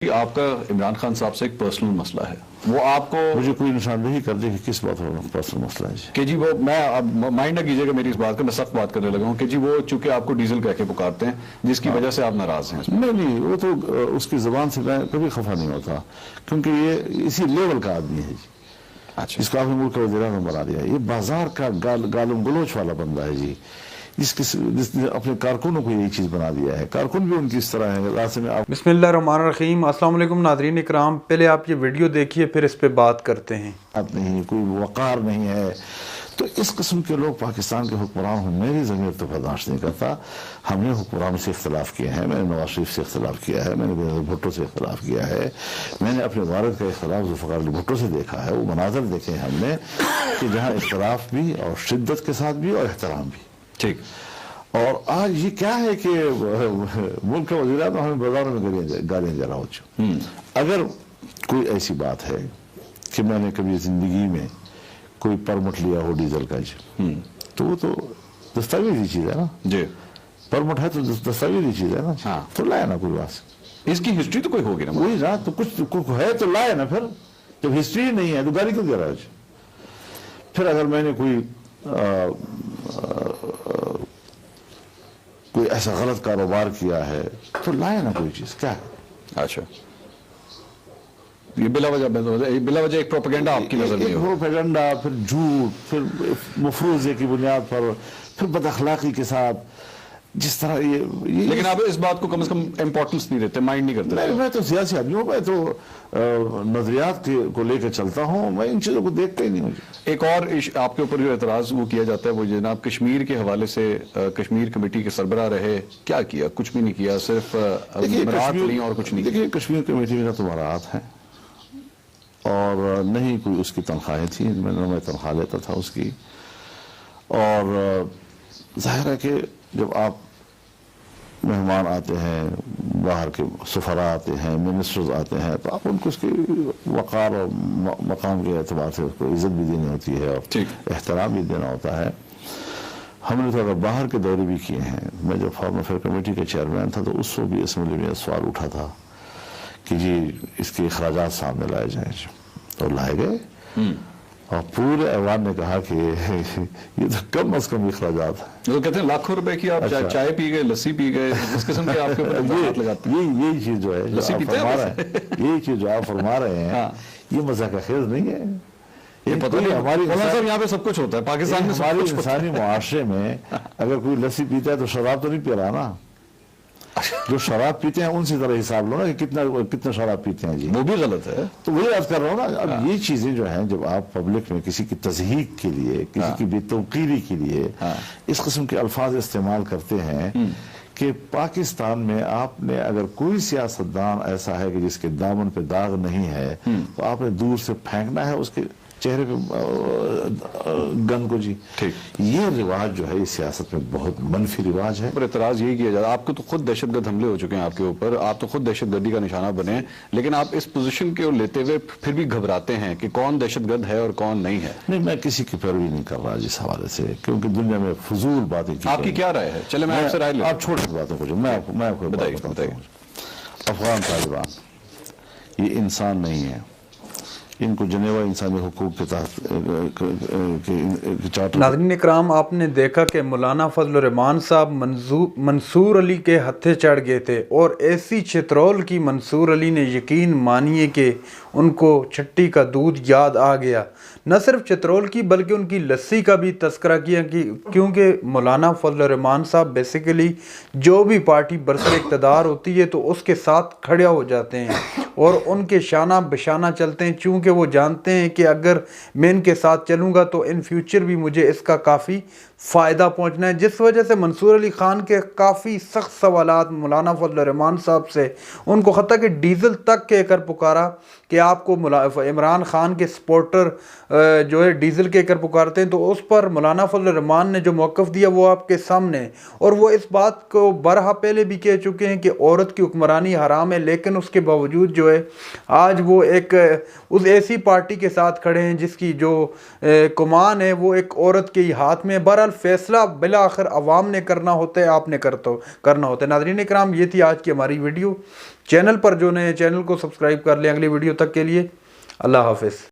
آپ کا عمران خان صاحب سے ایک پرسنل مسئلہ ہے، وہ آپ کو مجھے کوئی نشاندہی کر دے کہ کس بات پر پرسنل مسئلہ ہے کہ جی وہ میں اب مائنڈ نہ کیجیے گا میری اس بات کا، میں سخت بات کرنے لگا ہوں کہ جی وہ چونکہ آپ کو ڈیزل کہہ کے پکارتے ہیں جس کی وجہ سے آپ ناراض ہیں. نہیں وہ تو اس کی زبان سے میں کبھی خفا نہیں ہوتا کیونکہ یہ اسی لیول کا آدمی ہے جی. اچھا، اس کو آپ نے ملک کا وزیر اعظم بنا دیا. یہ بازار کا گالم گلوچ والا بندہ ہے جی. جس نے اپنے کارکنوں کو یہی چیز بنا دیا ہے. کارکن بھی ان کی اس طرح ہے. راستے میں آپ بسم اللہ الرحمن الرحیم. السلام علیکم ناظرین اکرام. پہلے آپ یہ ویڈیو دیکھیے پھر اس پہ بات کرتے ہیں. نہیں کوئی وقار نہیں ہے. تو اس قسم کے لوگ پاکستان کے حکمران ہوں. میری ضمیر تو برداشت نہیں کرتا. ہم نے حکمرانوں سے اختلاف کیے ہیں. میں نے نواز شریف سے اختلاف کیا ہے. میں نے بینظیر بھٹو سے اختلاف کیا ہے. میں نے اپنے والد کا اختلاف ذوالفقار علی بھٹو سے دیکھا ہے. وہ مناظر دیکھے ہیں ہم نے کہ جہاں اختلاف بھی اور شدت کے ساتھ بھی اور احترام بھی. ٹھیک. اور آج یہ کیا ہے کہ ملک کا وزیر اعظم ہمیں بازاروں میں گالیاں دے رہا ہو. اگر کوئی ایسی بات ہے کہ میں نے کبھی زندگی میں کوئی پرمٹ لیا ہو ڈیزل کا جی تو وہ تو دستاویزی چیز ہے نا جی. پرمٹ ہے تو دستاویزی چیز ہے نا. ہاں. تو لائے نا کوئی بات. اس کی ہسٹری تو کوئی ہوگی نا. وہی نا تو کچھ ہے تو لائے نا. پھر جب ہسٹری نہیں ہے تو گالی کیوں دے رہا ہے جی. پھر اگر میں نے کوئی ایسا غلط کاروبار کیا ہے تو لائے نا کوئی چیز. کیا ہے؟ اچھا، یہ بلا وجہ ایک پروپیگنڈا آپ کی نظر میں ہو. پروپیگنڈا، پھر جھوٹ، پھر مفروضے کی بنیاد پر، پھر بد اخلاقی کے ساتھ جس طرح یہ لیکن آپ اس بات کو کم از کم امپورٹنس نہیں دیتے، مائنڈ نہیں کرتے. میں تو سیاسی آدمی ہوں. میں تو نظریات کو لے کے چلتا ہوں. میں ان چیزوں کو دیکھتا ہی نہیں ہوں. ایک اور آپ کے اوپر جو اعتراض وہ کیا جاتا ہے وہ جناب کشمیر کے حوالے سے کشمیر کمیٹی کے سربراہ رہے، کیا کیا؟ کچھ بھی نہیں کیا، صرف مراعات لی اور کچھ نہیں. دیکھیے کشمیر کمیٹی میں نہ تو مراعات ہیں اور نہ ہی کوئی اس کی تنخواہیں تھیں. میں تنخواہ لیتا تھا اس کی. اور ظاہر ہے کہ جب آپ مہمان آتے ہیں، باہر کے سفراء آتے ہیں، منسٹرز آتے ہیں، تو آپ ان کو اس کی وقار اور مقام کے اعتبار سے اس کو عزت بھی دینی ہوتی ہے اور احترام بھی دینا ہوتا ہے. ہم نے تو اگر باہر کے دورے بھی کیے ہیں. میں جب فارن افیئر کمیٹی کا چیئرمین تھا تو اس وقت بھی اسمبلی میں سوال اٹھا تھا کہ جی اس کے اخراجات سامنے لائے جائیں. تو لائے گئے اور پورے ایوان نے کہا کہ یہ تو کم از کم اخراجات ہیں. وہ کہتے ہیں لاکھوں روپے کی آپ چائے پی گئے، لسی پی گئے، اس قسم کے آپ کے اوپر لگاتے ہیں. یہی چیز جو ہے یہی چیز جو آپ فرما رہے ہیں یہ مزاح کا خیز نہیں ہے. یہ پتہ نہیں ہماری صاحب یہاں پہ سب کچھ ہوتا ہے پاکستان میں. ہمارے انسانی معاشرے میں اگر کوئی لسی پیتا ہے تو شراب تو نہیں پی رہا نا. جو شراب پیتے ہیں ان سے ذرا حساب لو نا کہ کتنا شراب پیتے ہیں جی. وہ بھی غلط ہے. تو وہی عرض کر رہا ہوں نا. اب یہ چیزیں جو ہیں جب آپ پبلک میں کسی کی تضحیق کے لیے، کسی کی بے توقیری کے لیے اس قسم کے الفاظ استعمال کرتے ہیں کہ پاکستان میں آپ نے اگر کوئی سیاستدان ایسا ہے کہ جس کے دامن پہ داغ نہیں ہے تو آپ نے دور سے پھینکنا ہے اس کے چہرے پہ گن کو جی. یہ رواج جو ہے اس سیاست میں بہت منفی رواج ہے. پر اعتراض یہی کیا جاتا ہے آپ کو تو خود دہشت گرد حملے ہو چکے ہیں آپ کے اوپر، آپ تو خود دہشت گردی کا نشانہ بنے ہیں، لیکن آپ اس پوزیشن کو لیتے ہوئے پھر بھی گھبراتے ہیں کہ کون دہشت گرد ہے اور کون نہیں ہے. نہیں میں کسی کی پیروی نہیں کر رہا جس حوالے سے، کیونکہ دنیا میں فضول باتیں کی. آپ کی کیا رائے ہے؟ چلے میں آپ سے رائے لوں. آپ چھوٹی باتوں کو جو میں آپ کو بتائیے. افغان طالبان یہ انسان نہیں ہے. ان کو جنیوا انسانی حقوق کے تحت ناظرین اکرام آپ نے دیکھا کہ مولانا فضل الرحمان صاحب منصور علی کے ہتھے چڑھ گئے تھے اور ایسی چترول کی منصور علی نے یقین مانیے کہ ان کو چھٹی کا دودھ یاد آ گیا. نہ صرف چترول کی بلکہ ان کی لسی کا بھی تذکرہ کیا کیونکہ مولانا فضل الرحمان صاحب بیسیکلی جو بھی پارٹی برسر اقتدار ہوتی ہے تو اس کے ساتھ کھڑے ہو جاتے ہیں اور ان کے شانہ بشانہ چلتے ہیں، چونکہ وہ جانتے ہیں کہ اگر میں ان کے ساتھ چلوں گا تو ان فیوچر بھی مجھے اس کا کافی فائدہ پہنچنا ہے. جس وجہ سے منصور علی خان کے کافی سخت سوالات مولانا فضل الرحمان صاحب سے، ان کو حتیٰ کہ ڈیزل تک کہہ کر پکارا کہ آپ کو عمران خان کے سپورٹر جو ہے ڈیزل کہہ کر پکارتے ہیں. تو اس پر مولانا فضل الرحمان نے جو موقف دیا وہ آپ کے سامنے، اور وہ اس بات کو برہا پہلے بھی کہہ چکے ہیں کہ عورت کی حکمرانی حرام ہے، لیکن اس کے باوجود جو ہے آج وہ ایک اس ایسی پارٹی کے ساتھ کھڑے ہیں جس کی جو کمان ہے وہ ایک عورت کے ہی ہاتھ میں. بہرحال فائنل فیصلہ بالآخر عوام نے کرنا ہوتا ہے، آپ نے کرنا ہوتا ہے۔ ناظرین کرام، یہ تھی آج کی ہماری ویڈیو۔ چینل پر جو نئے چینل کو سبسکرائب کر لیں۔ اگلی ویڈیو تک کے لیے اللہ حافظ۔